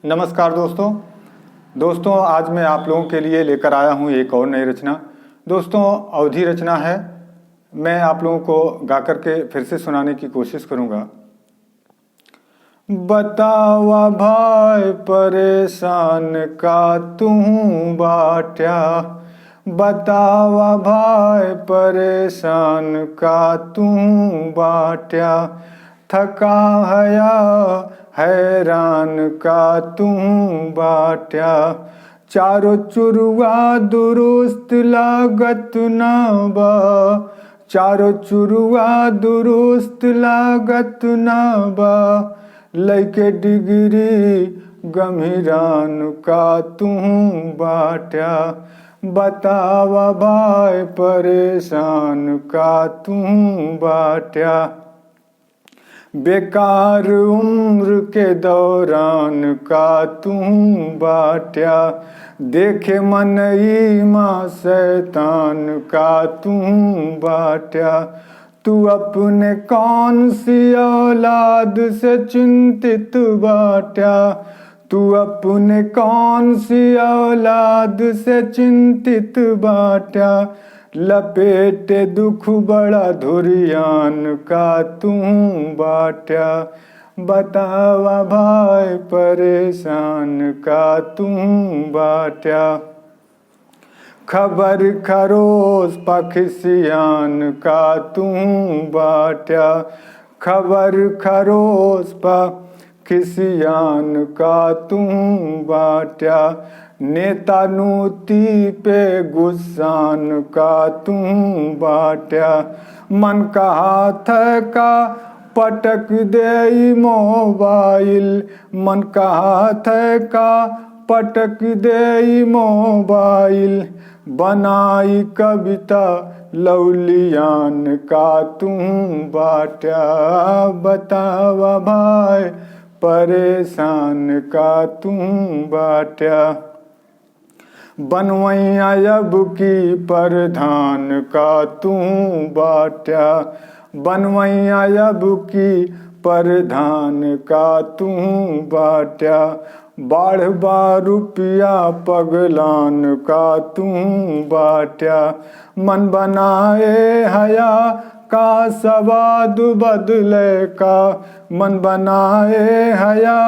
नमस्कार दोस्तों आज मैं आप लोगों के लिए लेकर आया हूँ एक और नई रचना। दोस्तों अवधि रचना है। मैं आप लोगों को गा करके फिर से सुनाने की कोशिश करूँगा। बतावा भाई परेशान का तू बाट्या, बतावा भाई परेशान का तू बाट्या, थका हया हैरान का तू बाट्या, चारों चुरुआ दुरुस्त लागत ना बा, चारों चुरुआ दुरुस्त लागत ना बा, लैके डिग्री गंभीरान का तू बाट्या, बतावा भाई परेशान का तू बाट्या, बेकार उम्र के दौरान का तू बाट्या, देखे मनई माँ शैतान का तू बाट्या, तू अपने कौन सी औलाद से चिंतित बाट्या, तू अपने कौन सी औलाद से चिंतित बाट्या, लपेटे दुख बड़ा धुरियान का तू बाट्या, बतावा भाई परेशान का तू बाट्या, खबर खरोस पखसियान का तू बाट्या, खबर खरोस पखसियान का तू बाट्या, नेता नूती पे गुस्सान का तू बाट्या, मन का हाथ का पटक दे मोबाइल, मन का हाथ का पटक दे मोबाइल, बनाई कविता लौलियान का तू बाट्या, बतावा भाई परेशान का तू बाट्या, बनवैया अब की प्रधान का तू बाट्या, बनवैया अब की प्रधान का तू बाट्या, बाढ़ रुपया पगलान का तू बाट्या, मन बनाए हया का सवाद बदले का, मन बनाए हया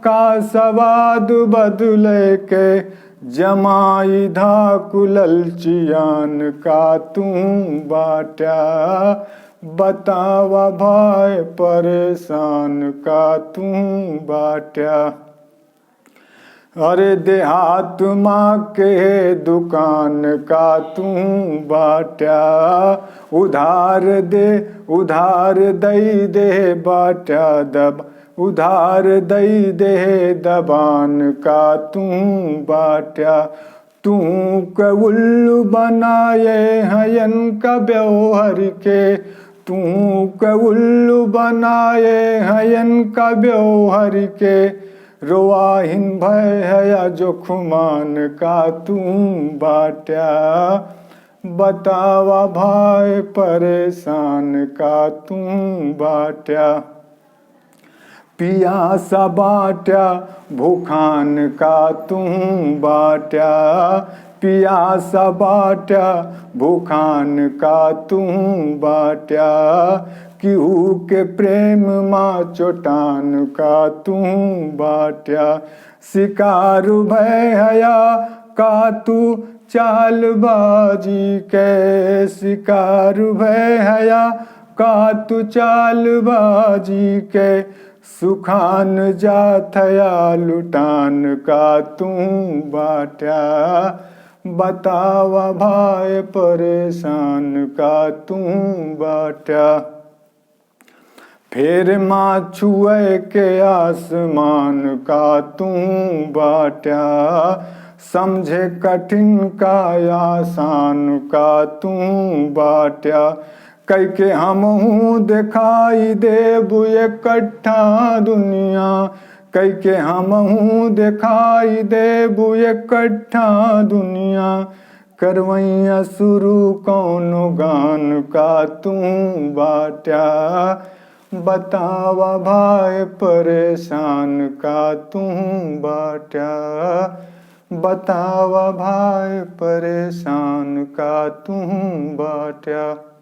का सवाद बदले के, जमाई धाकुललचियान का तू बाट्या, बतावा भाई परेशान का तू बाट्या, अरे देहात माँ के दुकान का तू बाट्या, उधार दई दे बाट्या दब, उधार दई दे दबान का तू बाट्या, तू के उल्लू बनाए हयन का व्यवहार के, तू के उल्लू बनाए हयन का व्यवहार के, रोआहिन भय हया जोखुमान का तू बाट्या, बतावा भाई परेशान का तू बाट्या, पियासा बाट्या भूखान का तू बाट्या, पियासा बाट्या भूखान का तू बाट्या, केहू के प्रेम माँ चोटान का तू बाट्या, शिकार भय हया का तू चालबाजी के, शिकार भय हया का तू चालबाजी के, सुखान जाथया लुटान का तू बाट्या, बतावा भाई परेशान का तू बाट्या, फिर माँ छुए के आसमान का तू बाट्या, समझे कठिन का आसान का तू बाट्या, कई के हमहू दिखाई देबू इकट्ठा दुनिया, कई के हमहू दिखाई देबू इकट्ठा दुनिया, करवैया शुरू कौनो गान का तू बाट्या, बतावा भाई परेशान का तू बाट्या, बतावा भाई परेशान का तू बाट्या।